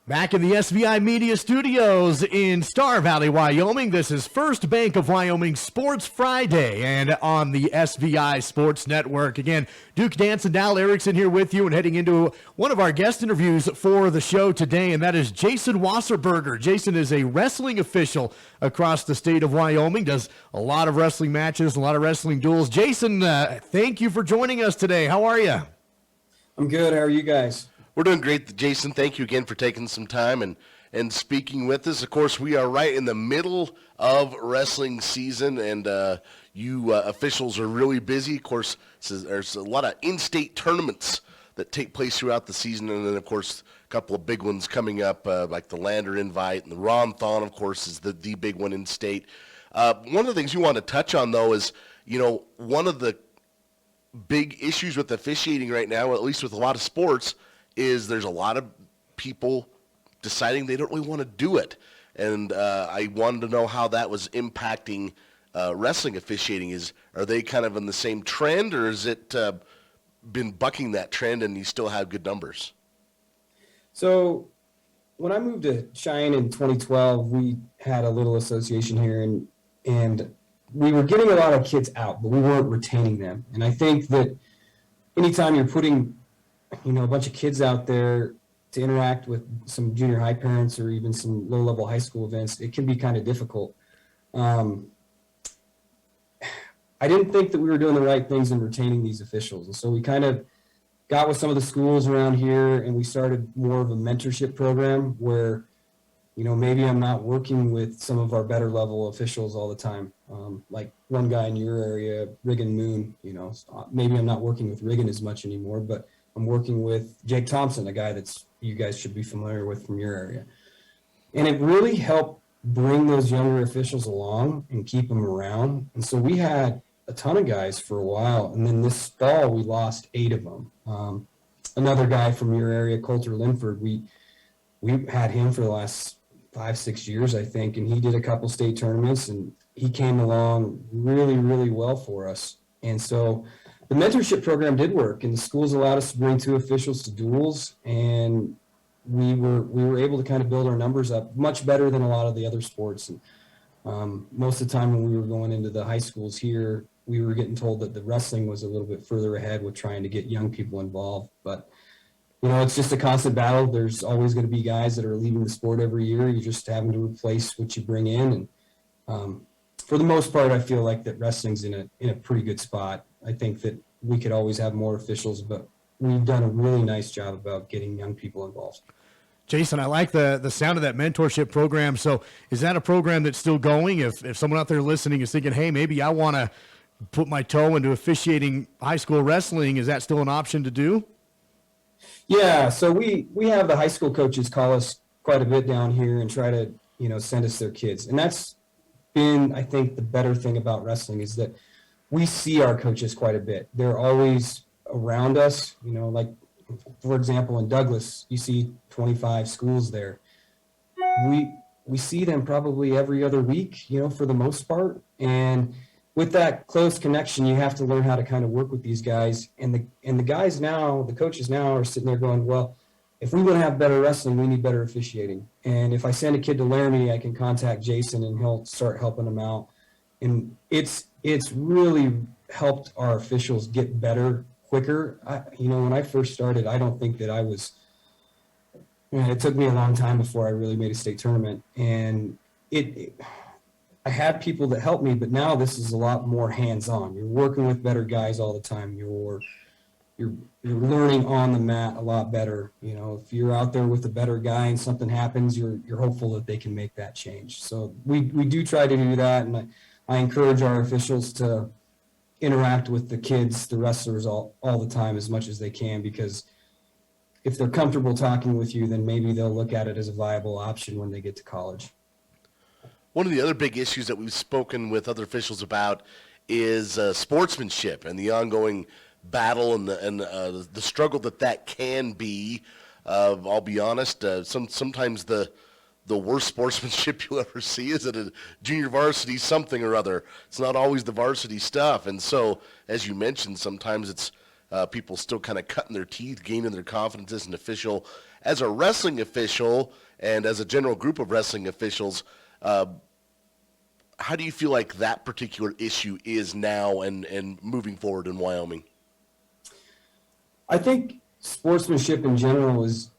Back in the SVI Media studios in Star Valley, Wyoming, this is First Bank of Wyoming Sports Friday, and on the SVI Sports Network. Again, Duke Dance and Dal Erickson here with you and heading into one of our guest interviews for the show today, and that is Jason Wasserburger. Jason is a wrestling official across the state of Wyoming, does a lot of wrestling matches, a lot of wrestling duels. Jason, thank you for joining us today. How are you? I'm good. How are you guys? We're doing great, Jason. Thank you again for taking some time and speaking with us. Of course, we are right in the middle of wrestling season, and you officials are really busy. Of course, there's a lot of in-state tournaments that take place throughout the season, and then, of course, a couple of big ones coming up, like the Lander Invite, and the Ron-Thon, of course, is the big one in state. One of the things you want to touch on, though, is, one of the big issues with officiating right now, at least with a lot of sports, is there's a lot of people deciding they don't really want to do it. And I wanted to know how that was impacting wrestling officiating. Are they kind of in the same trend, or has it been bucking that trend and you still have good numbers? So when I moved to Cheyenne in 2012, we had a little association here, and we were getting a lot of kids out, but we weren't retaining them. And I think that anytime you're putting a bunch of kids out there to interact with some junior high parents or even some low-level high school events, it can be kind of difficult. I didn't think that we were doing the right things in retaining these officials. And so we kind of got with some of the schools around here, and we started more of a mentorship program where, maybe I'm not working with some of our better level officials all the time. Like one guy in your area, Riggin Moon, maybe I'm not working with Riggin as much anymore, but I'm working with Jake Thompson, a guy that's you guys should be familiar with from your area. And it really helped bring those younger officials along and keep them around. And so we had a ton of guys for a while. And then this fall, we lost 8 of them. Another guy from your area, Coulter Linford, we had him for the last 5-6 years, I think. And he did a couple state tournaments, and he came along really, really well for us. And so the mentorship program did work, and the schools allowed us to bring 2 officials to duels, and we were able to kind of build our numbers up much better than a lot of the other sports. And most of the time when we were going into the high schools here, we were getting told that the wrestling was a little bit further ahead with trying to get young people involved. But it's just a constant battle. There's always going to be guys that are leaving the sport every year. You're just having to replace what you bring in, and for the most part, I feel like that wrestling's in a pretty good spot. I think that we could always have more officials, but we've done a really nice job about getting young people involved. Jason, I like the sound of that mentorship program. So is that a program that's still going? If someone out there listening is thinking, hey, maybe I want to put my toe into officiating high school wrestling, is that still an option to do? Yeah, so we have the high school coaches call us quite a bit down here and try to, send us their kids. And that's been, I think, the better thing about wrestling is that we see our coaches quite a bit. They're always around us, like, for example, in Douglas, you see 25 schools there. We see them probably every other week, for the most part. And with that close connection, you have to learn how to kind of work with these guys. And the guys now, the coaches now are sitting there going, well, if we want to have better wrestling, we need better officiating. And if I send a kid to Laramie, I can contact Jason and he'll start helping them out. And it's really helped our officials get better quicker. When I first started, I don't think that I was, it took me a long time before I really made a state tournament. And I had people that helped me, but now this is a lot more hands-on. You're working with better guys all the time. You're learning on the mat a lot better. If you're out there with a better guy and something happens, you're hopeful that they can make that change. So we do try to do that, and I encourage our officials to interact with the kids, the wrestlers all the time as much as they can, because if they're comfortable talking with you, then maybe they'll look at it as a viable option when they get to college. One of the other big issues that we've spoken with other officials about is sportsmanship and the ongoing battle and the struggle that can be. I'll be honest, sometimes the worst sportsmanship you'll ever see is at a junior varsity something or other. It's not always the varsity stuff. And so, as you mentioned, sometimes it's people still kind of cutting their teeth, gaining their confidence as an official. As a wrestling official and as a general group of wrestling officials, how do you feel like that particular issue is now and moving forward in Wyoming? I think sportsmanship in general is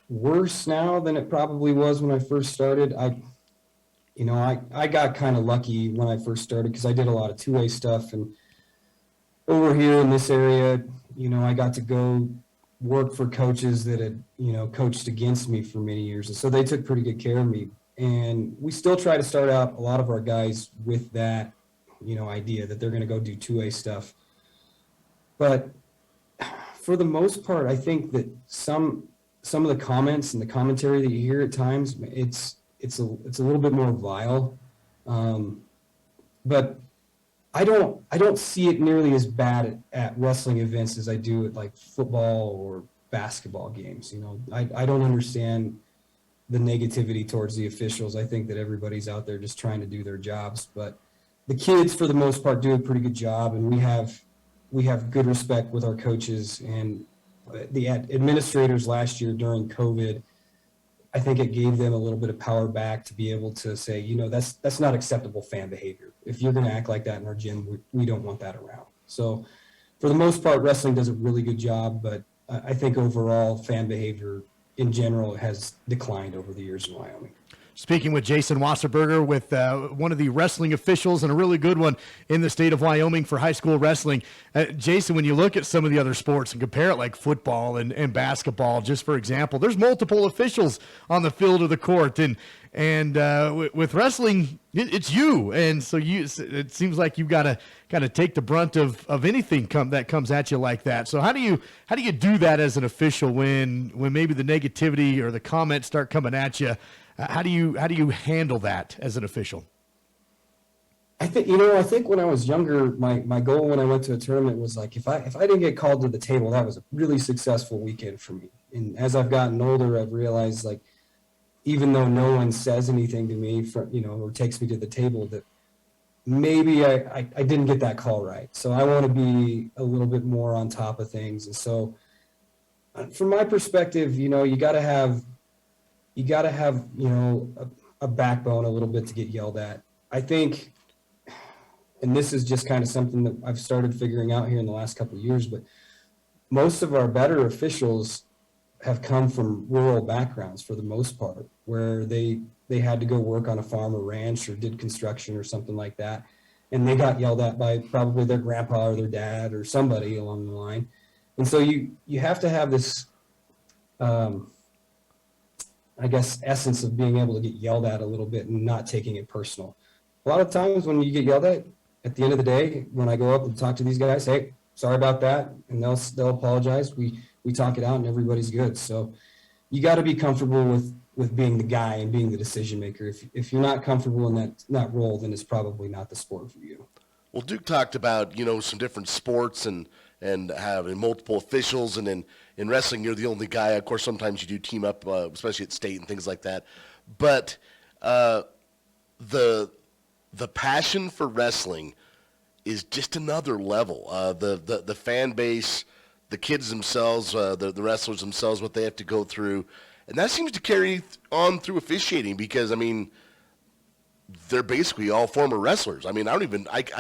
worse now than it probably was when I first started. I got kind of lucky when I first started because I did a lot of two-way stuff, and over here in this area, I got to go work for coaches that had, coached against me for many years. And so they took pretty good care of me. And we still try to start out a lot of our guys with that, idea that they're going to go do two-way stuff. But for the most part, I think that some of the comments and the commentary that you hear at times, it's a little bit more vile. But I don't see it nearly as bad at wrestling events as I do at like football or basketball games. I don't understand the negativity towards the officials. I think that everybody's out there just trying to do their jobs, but the kids for the most part do a pretty good job, and we have good respect with our coaches and the administrators. Last year during COVID, I think it gave them a little bit of power back to be able to say, that's not acceptable fan behavior. If you're going to act like that in our gym, we don't want that around. So for the most part, wrestling does a really good job, but I think overall fan behavior in general has declined over the years in Wyoming. Speaking with Jason Wasserburger, with one of the wrestling officials and a really good one in the state of Wyoming for high school wrestling. Jason, when you look at some of the other sports and compare it like football and basketball, just for example, there's multiple officials on the field of the court. And with wrestling, it's you. And so it seems like you've got to kind of take the brunt of anything that comes at you like that. So how do you do that as an official when maybe the negativity or the comments start coming at you? How do you handle that as an official? I think when I was younger, my goal when I went to a tournament was like, if I didn't get called to the table, that was a really successful weekend for me. And as I've gotten older, I've realized, like, even though no one says anything to me or takes me to the table, that maybe I didn't get that call right. So I want to be a little bit more on top of things. And so from my perspective, you got to have a backbone a little bit to get yelled at. I think, and this is just kind of something that I've started figuring out here in the last couple of years, but most of our better officials have come from rural backgrounds for the most part, where they had to go work on a farm or ranch or did construction or something like that. And they got yelled at by probably their grandpa or their dad or somebody along the line. And so you have to have this, essence of being able to get yelled at a little bit and not taking it personal. A lot of times when you get yelled at the end of the day, when I go up and talk to these guys, hey, sorry about that, and they'll apologize. We talk it out and everybody's good. So you got to be comfortable with being the guy and being the decision maker. If you're not comfortable in that role, then it's probably not the sport for you. Well, Duke talked about, some different sports and having multiple officials, and in wrestling, you're the only guy. Of course, sometimes you do team up, especially at state and things like that. But the passion for wrestling is just another level. The fan base, the kids themselves, the wrestlers themselves, what they have to go through, and that seems to carry on through officiating because, they're basically all former wrestlers. I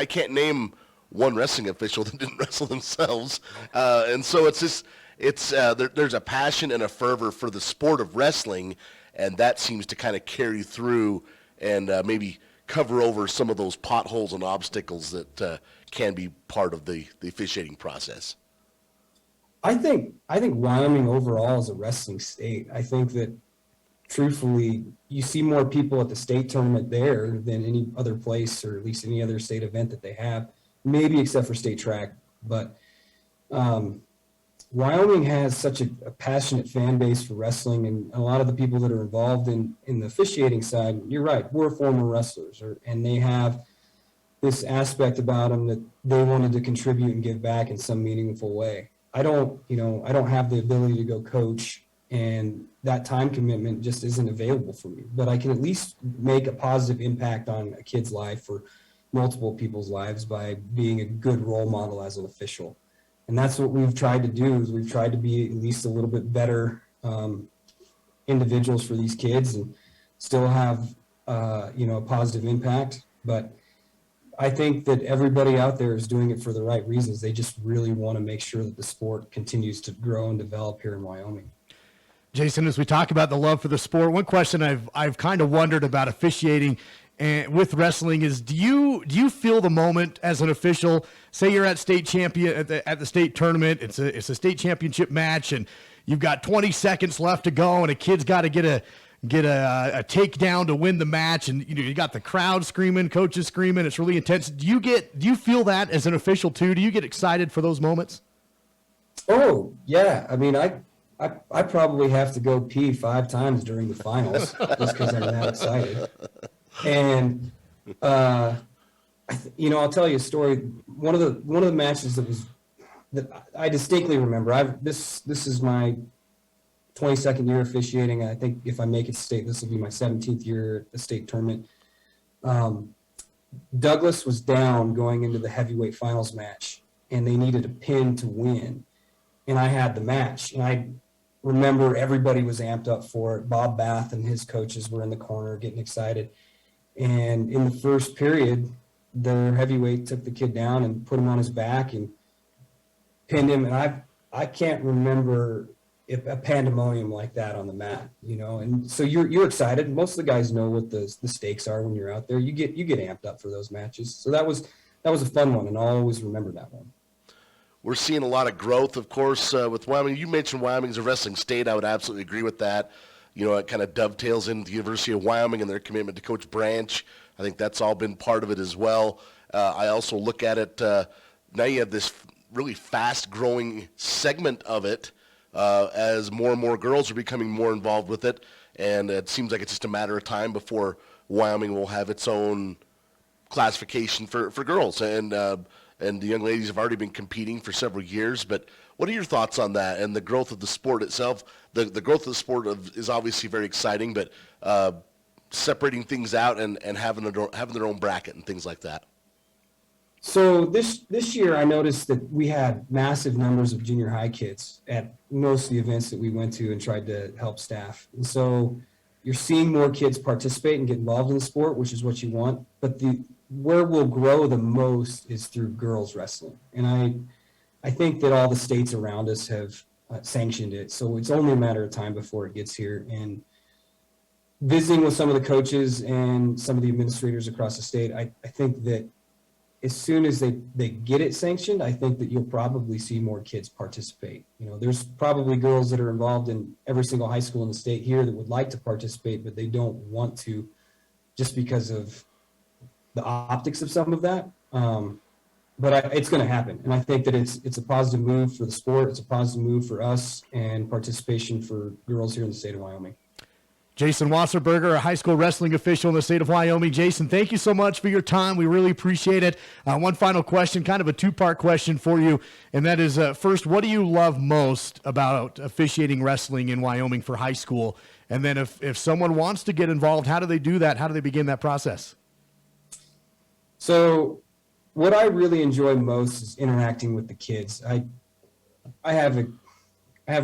can't name one wrestling official that didn't wrestle themselves. And so there's a passion and a fervor for the sport of wrestling, and that seems to kind of carry through and maybe cover over some of those potholes and obstacles that can be part of the officiating process. I think Wyoming overall is a wrestling state. I think that truthfully, you see more people at the state tournament there than any other place, or at least any other state event that they have, maybe except for state track. But Wyoming has such a passionate fan base for wrestling, and a lot of the people that are involved in the officiating side, you're right, we're former wrestlers, and they have this aspect about them that they wanted to contribute and give back in some meaningful way. I don't have the ability to go coach, and that time commitment just isn't available for me. But I can at least make a positive impact on a kid's life or multiple people's lives by being a good role model as an official. And that's what we've tried to do, is we've tried to be at least a little bit better individuals for these kids and still have, a positive impact. But I think that everybody out there is doing it for the right reasons. They just really want to make sure that the sport continues to grow and develop here in Wyoming. Jason, as we talk about the love for the sport, one question I've kind of wondered about officiating and with wrestling is, do you feel the moment as an official? Say you're at state champion at the state tournament. It's a state championship match, and you've got 20 seconds left to go, and a kid's got to get a takedown to win the match, and you got the crowd screaming, coaches screaming. It's really intense. Do you feel that as an official too? Do you get excited for those moments? Oh yeah, I mean I probably have to go pee 5 times during the finals just because I'm that excited. And I'll tell you a story. One of the matches that I distinctly remember. This is my 22nd year officiating. I think if I make it state, this will be my 17th year at the state tournament. Douglas was down going into the heavyweight finals match, and they needed a pin to win. And I had the match, and I remember everybody was amped up for it. Bob Bath and his coaches were in the corner getting excited. And in the first period, the heavyweight took the kid down and put him on his back and pinned him. And I can't remember a pandemonium like that on the mat, And so you're excited. Most of the guys know what the stakes are when you're out there. You get amped up for those matches. So that was a fun one, and I'll always remember that one. We're seeing a lot of growth, of course, with Wyoming. You mentioned Wyoming's a wrestling state. I would absolutely agree with that. It kind of dovetails into the University of Wyoming and their commitment to Coach Branch. I think that's all been part of it as well. I also look at it, now you have this really fast-growing segment of it as more and more girls are becoming more involved with it. And it seems like it's just a matter of time before Wyoming will have its own classification for girls. And the young ladies have already been competing for several years. But what are your thoughts on that and the growth of the sport itself? The growth of the sport is obviously very exciting, but separating things out and having their own bracket and things like that. So this year, I noticed that we had massive numbers of junior high kids at most of the events that we went to and tried to help staff. And so you're seeing more kids participate and get involved in the sport, which is what you want. But where we'll grow the most is through girls wrestling. And I think that all the states around us have sanctioned it. So it's only a matter of time before it gets here. And visiting with some of the coaches and some of the administrators across the state, I think that as soon as they get it sanctioned, I think that you'll probably see more kids participate. There's probably girls that are involved in every single high school in the state here that would like to participate, but they don't want to just because of the optics of some of that. But it's going to happen. And I think that it's a positive move for the sport. It's a positive move for us and participation for girls here in the state of Wyoming. Jason Wasserburger, a high school wrestling official in the state of Wyoming. Jason, thank you so much for your time. We really appreciate it. One final question, kind of a two-part question for you, and that is, first, what do you love most about officiating wrestling in Wyoming for high school? And then if someone wants to get involved, how do they do that? How do they begin that process? So what I really enjoy most is interacting with the kids. I have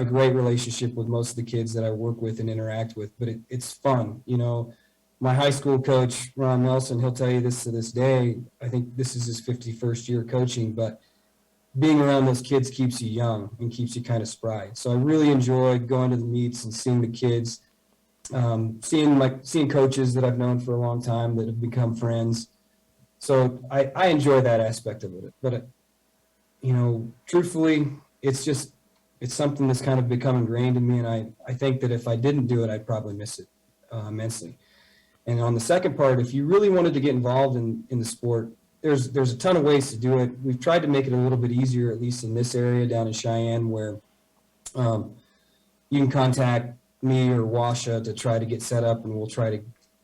a great relationship with most of the kids that I work with and interact with, but it's fun. My high school coach, Ron Nelson, he'll tell you this to this day. I think this is his 51st year coaching, but being around those kids keeps you young and keeps you kind of spry. So I really enjoy going to the meets and seeing the kids, seeing coaches that I've known for a long time that have become friends. So I enjoy that aspect of it. But, truthfully, it's something that's kind of become ingrained in me, and I think that if I didn't do it, I'd probably miss it immensely. And on the second part, if you really wanted to get involved in the sport, there's a ton of ways to do it. We've tried to make it a little bit easier, at least in this area down in Cheyenne, where you can contact me or Washa to try to get set up, and we'll try to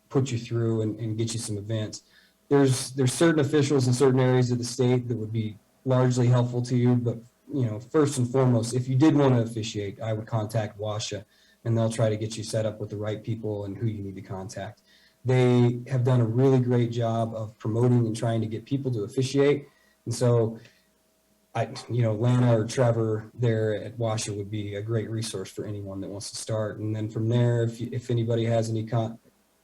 put you through and get you some events. There's certain officials in certain areas of the state that would be largely helpful to you, but first and foremost, if you did want to officiate, I would contact Washa, and they'll try to get you set up with the right people and who you need to contact. They have done a really great job of promoting and trying to get people to officiate. And so Lana or Trevor there at Washer would be a great resource for anyone that wants to start. And then from there, if anybody has any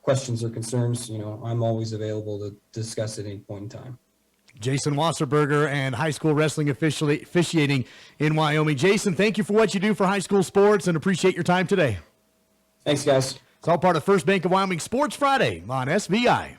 questions or concerns, I'm always available to discuss at any point in time. Jason Wasserburger and high school wrestling officiating in Wyoming. Jason, thank you for what you do for high school sports and appreciate your time today. Thanks, guys. It's all part of First Bank of Wyoming Sports Friday on SVI.